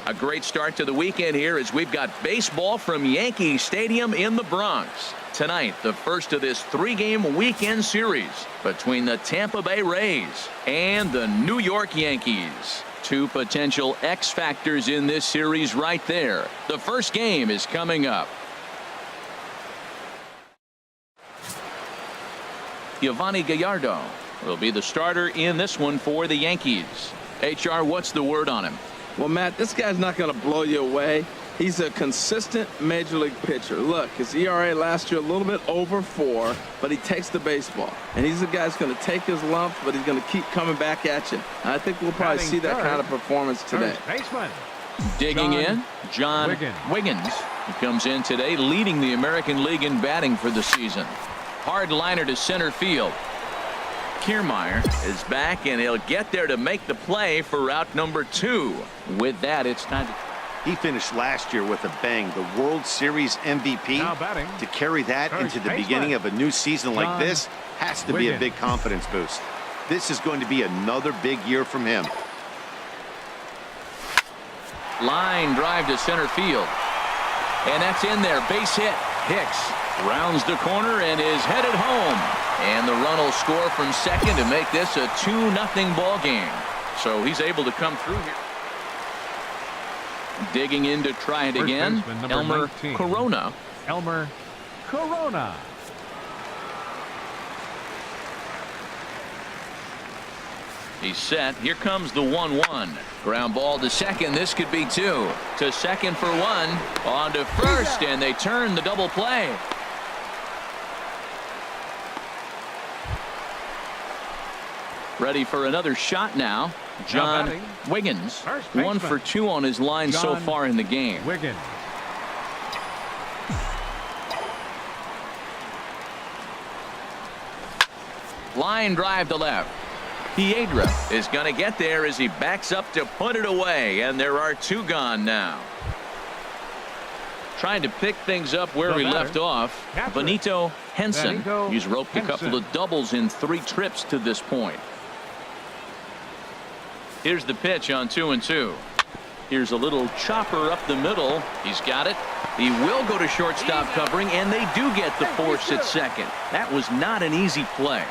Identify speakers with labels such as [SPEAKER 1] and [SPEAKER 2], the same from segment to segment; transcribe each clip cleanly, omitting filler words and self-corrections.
[SPEAKER 1] A great start to the weekend here as we've got baseball from Yankee Stadium in the Bronx. Tonight, the first of this 3-game weekend series between the Tampa Bay Rays and the New York Yankees. Two potential X factors in this series right there. The first game is coming up. Yovani Gallardo will be the starter in this one for the Yankees. HR, what's the word on him?
[SPEAKER 2] Well, Matt, this guy's not going to blow you away. He's a consistent major league pitcher. Look, his ERA last year a little bit over 4, but he takes the baseball. And he's the guy that's going to take his lumps, but he's going to keep coming back at you. And I think we'll probably see that kind of performance today.
[SPEAKER 1] Digging in, John Wiggins. He comes in today leading the American League in batting for the season. Hard liner to center field. Kiermaier is back, and he'll get there to make the play for out number 2. With that, it's time to...
[SPEAKER 3] He finished last year with a bang, the World Series MVP. To carry that into the beginning of a new season like this has to be a big confidence boost. This is going to be another big year from him.
[SPEAKER 1] Line drive to center field. And that's in there. Base hit. Hicks rounds the corner and is headed home. And the run will score from second to make this a 2-0 ball game. So he's able to come through here. Digging in to try it again. Elmer Corona. He's set. Here comes the 1-1. Ground ball to second. This could be 2. To second for 1. On to first, and they turn the double play. Ready for another shot now. John Wiggins, 1 for 2 on his line so far in the game. Line drive to left. Piedra is going to get there as he backs up to put it away, and there are 2 gone now. Trying to pick things up where we left off. Benito Henson. He's roped a couple of doubles in 3 trips to this point. Here's the pitch on 2-2. Here's a little chopper up the middle. He's got it. He will go to shortstop covering, and they do get the force at second. That was not an easy play.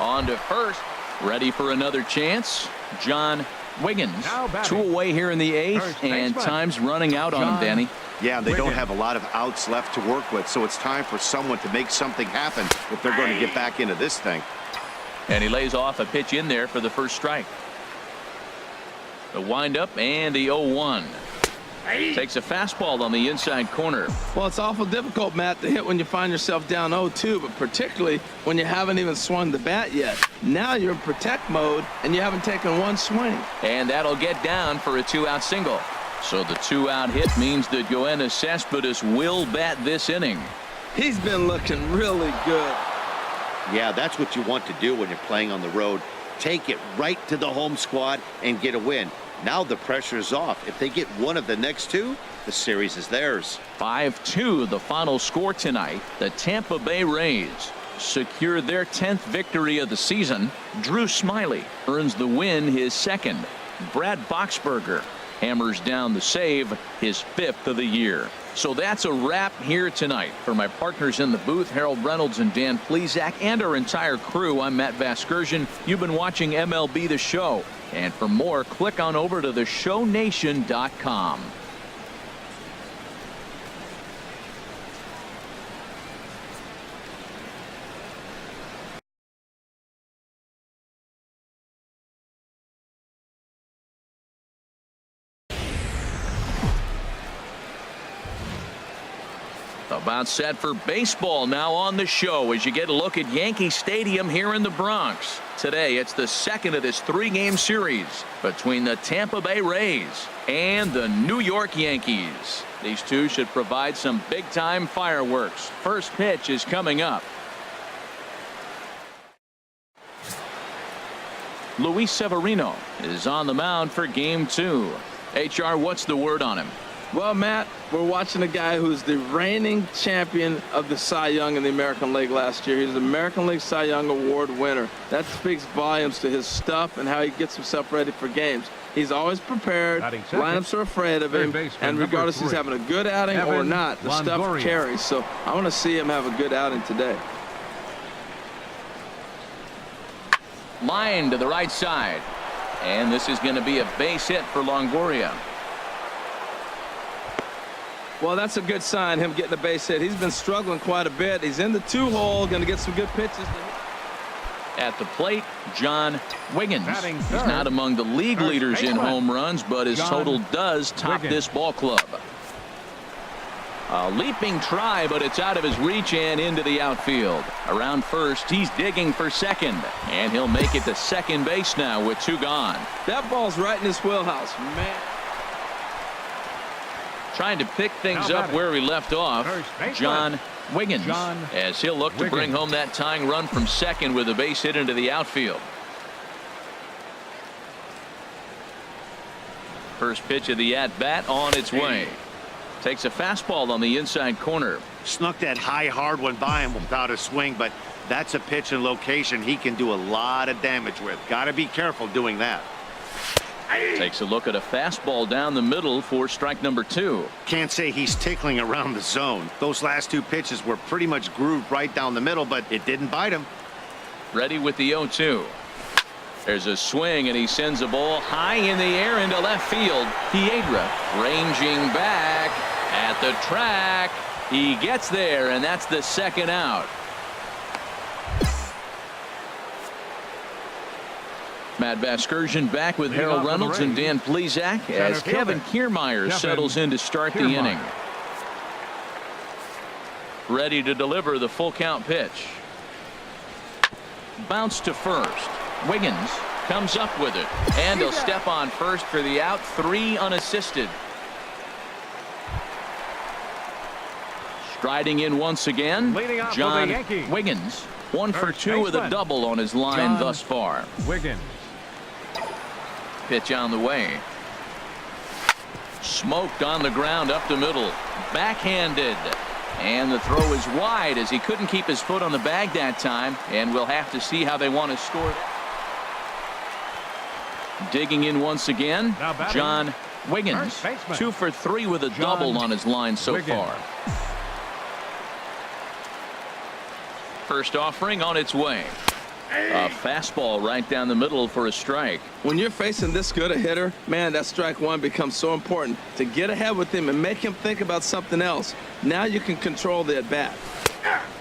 [SPEAKER 1] On to first. Ready for another chance. John Wiggins. 2 away here in the 8th, and time's running out on him, Danny.
[SPEAKER 3] Yeah, they don't have a lot of outs left to work with, so it's time for someone to make something happen if they're going to get back into this thing.
[SPEAKER 1] And he lays off a pitch in there for the first strike. The windup and the 0-1. Takes a fastball on the inside corner.
[SPEAKER 2] Well, it's awful difficult, Matt, to hit when you find yourself down 0-2, but particularly when you haven't even swung the bat yet. Now you're in protect mode, and you haven't taken 1 swing.
[SPEAKER 1] And that'll get down for a 2-out single. So the 2-out hit means that Yoenis Cespedes will bat this inning.
[SPEAKER 2] He's been looking really good.
[SPEAKER 3] Yeah, that's what you want to do when you're playing on the road. Take it right to the home squad and get a win. Now the pressure is off. If they get one of the next 2, the series is theirs.
[SPEAKER 1] 5-2 the final score tonight. The Tampa Bay Rays secure their 10th victory of the season. Drew Smyly earns the win, his 2nd. Brad Boxberger hammers down the save, his 5th of the year. So that's a wrap here tonight. For my partners in the booth, Harold Reynolds and Dan Plesac, and our entire crew, I'm Matt Vasgersian. You've been watching MLB The Show. And for more, click on over to theshownation.com. About set for baseball now on the show as you get a look at Yankee Stadium here in the Bronx. Today it's the second of this 3-game series between the Tampa Bay Rays and the New York Yankees. These two should provide some big-time fireworks. First pitch is coming up. Luis Severino is on the mound for game 2. HR, what's the word on him?
[SPEAKER 2] Well, Matt, we're watching a guy who's the reigning champion of the Cy Young in the American League last year. He's the American League Cy Young Award winner. That speaks volumes to his stuff and how he gets himself ready for games. He's always prepared. Lineups are afraid of him. And regardless if he's having a good outing or not, the stuff carries. So I want to see him have a good outing today.
[SPEAKER 1] Line to the right side. And this is going to be a base hit for Longoria.
[SPEAKER 2] Well, that's a good sign, him getting a base hit. He's been struggling quite a bit. He's in the 2-hole, going to get some good pitches.
[SPEAKER 1] At the plate, John Wiggins. He's not among the league leaders in home runs, but his total does top this ball club. A leaping try, but it's out of his reach and into the outfield. Around first, he's digging for second, and he'll make it to second base now with 2 gone.
[SPEAKER 2] That ball's right in his wheelhouse, man.
[SPEAKER 1] Trying to pick things up where he left off, John Wiggins, as he'll look to bring home that tying run from second with a base hit into the outfield. First pitch of the at-bat on its way. Takes a fastball on the inside corner.
[SPEAKER 3] Snuck that high hard one by him without a swing, but that's a pitch and location he can do a lot of damage with. Got to be careful doing that.
[SPEAKER 1] Takes a look at a fastball down the middle for strike number 2.
[SPEAKER 3] Can't say he's tickling around the zone. Those last 2 pitches were pretty much grooved right down the middle, but it didn't bite him.
[SPEAKER 1] Ready with the 0-2. There's a swing, and he sends a ball high in the air into left field. Piedra ranging back at the track. He gets there, and that's the second out. Matt Vasgersian back with Harold Reynolds and Dan Plesac as Kevin Kiermaier settles in to start the inning. Ready to deliver the full count pitch. Bounce to first. Wiggins comes up with it, and he'll step on first for the out. 3 unassisted. Striding in once again, John Wiggins. 1 for 2 with a double on his line thus far.
[SPEAKER 4] Wiggins.
[SPEAKER 1] Pitch on the way. Smoked on the ground up the middle. Backhanded. And the throw is wide as he couldn't keep his foot on the bag that time. And we'll have to see how they want to score. Digging in once again, John Wiggins. 2 for 3 with a double on his line so far. First offering on its way. A fastball right down the middle for a strike.
[SPEAKER 2] When you're facing this good a hitter, man, that strike one becomes so important to get ahead with him and make him think about something else. Now you can control the at-bat.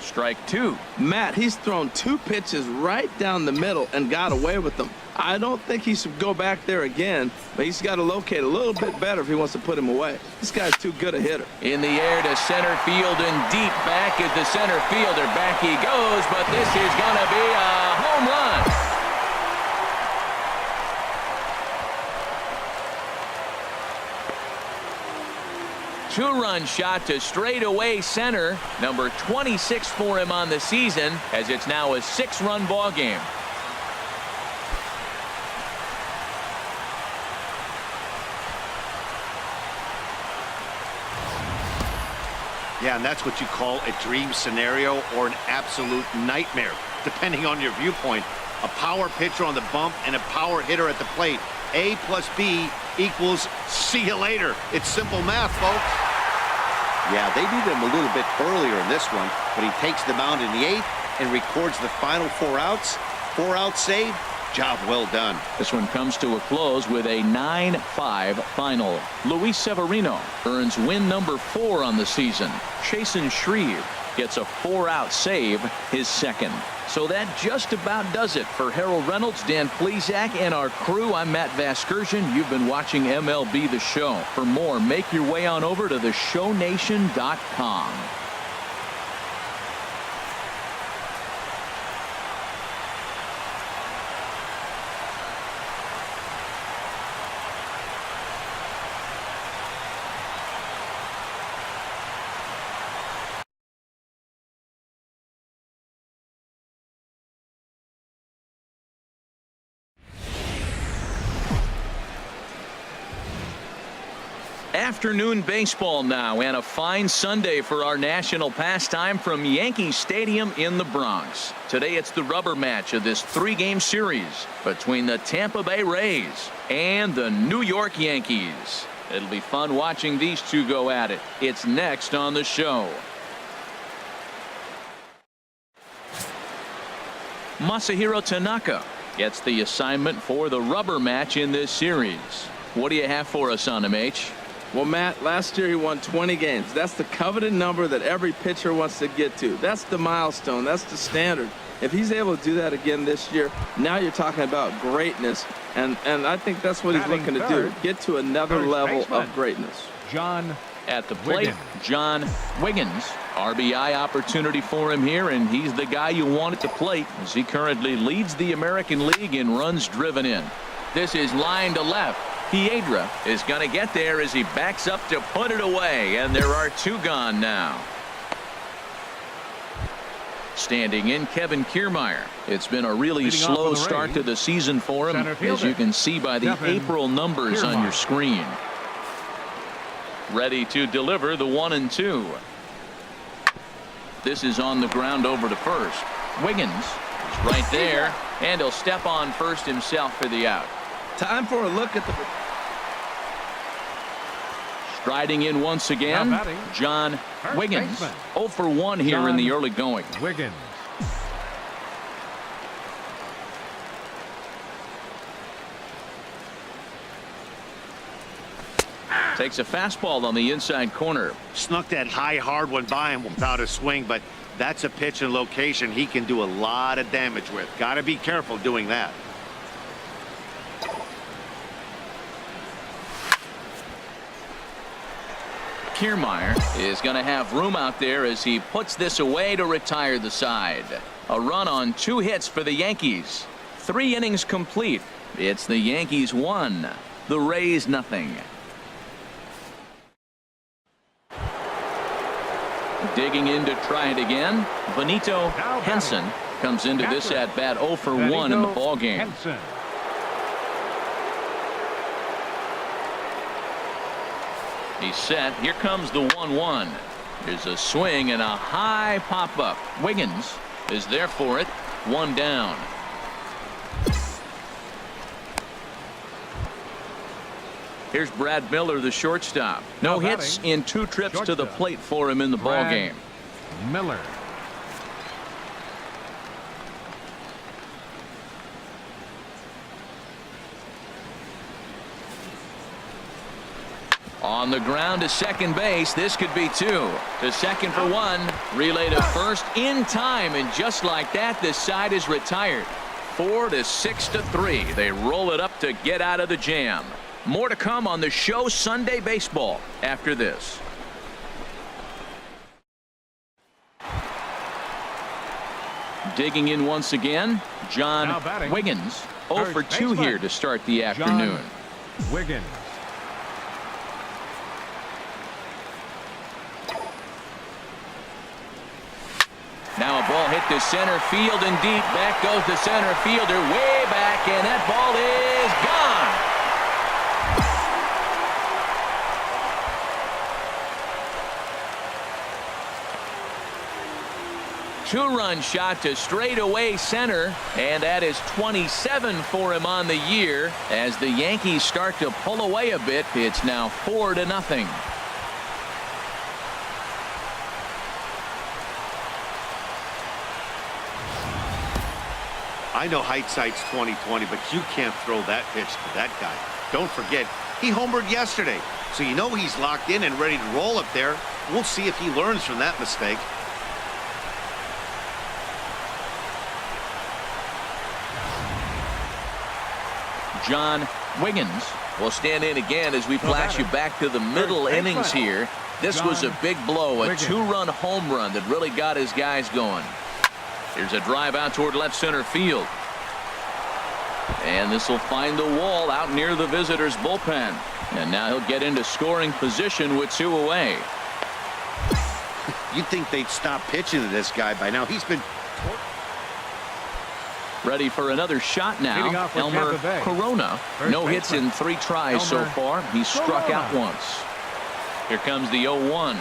[SPEAKER 1] Strike 2.
[SPEAKER 2] Matt, he's thrown 2 pitches right down the middle and got away with them. I don't think he should go back there again, but he's got to locate a little bit better if he wants to put him away. This guy's too good a hitter.
[SPEAKER 1] In the air to center field and deep back is the center fielder. Back he goes, but this is going to be a home run. Two-run shot to straightaway center. Number 26 for him on the season, as it's now a 6-run ball game.
[SPEAKER 3] Yeah, and that's what you call a dream scenario or an absolute nightmare, depending on your viewpoint. A power pitcher on the bump and a power hitter at the plate. A plus B equals see you later. It's simple math, folks. Yeah, they needed him a little bit earlier in this one, but he takes the mound in the 8th and records the final 4 outs. 4-out save. Job well done.
[SPEAKER 1] This one comes to a close with a 9-5 final. Luis Severino earns win number 4 on the season. Chasen Shreve gets a 4-out save, his second. So that just about does it for Harold Reynolds, Dan Plesac, and our crew. I'm Matt Vasgersian. You've been watching MLB The Show. For more, make your way on over to theshownation.com. Afternoon baseball now, and a fine Sunday for our national pastime from Yankee Stadium in the Bronx. Today it's the rubber match of this 3-game series between the Tampa Bay Rays and the New York Yankees. It'll be fun watching these two go at it. It's next on the show. Masahiro Tanaka gets the assignment for the rubber match in this series. What do you have for us on him, H?
[SPEAKER 2] Well, Matt, last year he won 20 games. That's the coveted number that every pitcher wants to get to. That's the milestone. That's the standard. If he's able to do that again this year, now you're talking about greatness. And I think that's what he's looking to do. Get to another level of greatness.
[SPEAKER 4] John
[SPEAKER 1] at the plate,
[SPEAKER 4] Wiggins.
[SPEAKER 1] John Wiggins. RBI opportunity for him here, and he's the guy you want at the plate as he currently leads the American League in runs driven in. This is line to left. Piedra is going to get there as he backs up to put it away, and there are 2 gone now. Standing in, Kevin Kiermaier. It's been a really slow start to the season for him, as you can see by the April numbers on your screen. Ready to deliver the 1-2. This is on the ground over to first. Wiggins is right there, and he'll step on first himself for the out.
[SPEAKER 2] Time for a look at the...
[SPEAKER 1] Striding in once again, John Wiggins. 0 for 1 here in the early going.
[SPEAKER 4] Wiggins.
[SPEAKER 1] Takes a fastball on the inside corner.
[SPEAKER 3] Snuck that high hard one by him without a swing, but that's a pitch and location he can do a lot of damage with. Got to be careful doing that.
[SPEAKER 1] Kiermaier is going to have room out there as he puts this away to retire the side. A run on 2 hits for the Yankees. 3 innings complete. It's the Yankees 1, the Rays nothing. Digging in to try it again, Benito Henson comes into this at bat 0 for 1 in the ball game. He's set. Here comes the 1-1. There's a swing and a high pop-up. Wiggins is there for it. 1 down. Here's Brad Miller, the shortstop. No hits in 2 trips to the plate for him in the ball game.
[SPEAKER 4] Miller.
[SPEAKER 1] On the ground to second base. This could be 2. To second for 1. Relay to first in time, and just like that, this side is retired. 4 to 6 to 3. They roll it up to get out of the jam. More to come on the show Sunday Baseball after this. Digging in once again, John Wiggins. 0 for 2 here to start the afternoon.
[SPEAKER 4] Wiggins.
[SPEAKER 1] Now a ball hit to center field and deep. Back goes the center fielder way back, and that ball is gone. Two-run shot to straightaway center, and that is 27 for him on the year. As the Yankees start to pull away a bit, it's now 4 to 0.
[SPEAKER 3] I know hindsight's 20/20, but you can't throw that pitch to that guy. Don't forget, he homered yesterday, so you know he's locked in and ready to roll up there. We'll see if he learns from that mistake.
[SPEAKER 1] John Wiggins will stand in again as we flash you back to the middle innings here. This was a big blow, a 2-run home run that really got his guys going. Here's a drive out toward left center field. And this will find the wall out near the visitors' bullpen. And now he'll get into scoring position with 2 away.
[SPEAKER 3] You'd think they'd stop pitching to this guy by now. He's been...
[SPEAKER 1] Ready for another shot now. Elmer Corona. No hits in 3 tries so far. He's struck out once. Here comes the 0-1.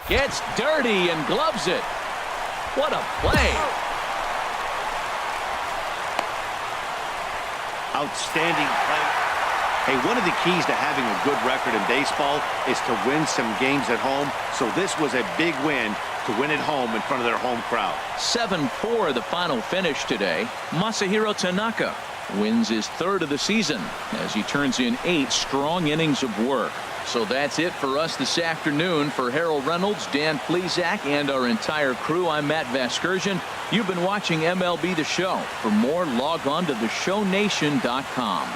[SPEAKER 1] Gets dirty and gloves it. What a play.
[SPEAKER 3] Outstanding play. Hey, one of the keys to having a good record in baseball is to win some games at home. So this was a big win to win at home in front of their home crowd.
[SPEAKER 1] 7-4 the final finish today. Masahiro Tanaka wins his 3rd of the season as he turns in 8 strong innings of work. So that's it for us this afternoon. For Harold Reynolds, Dan Plesac, and our entire crew, I'm Matt Vasgersian. You've been watching MLB The Show. For more, log on to theshownation.com.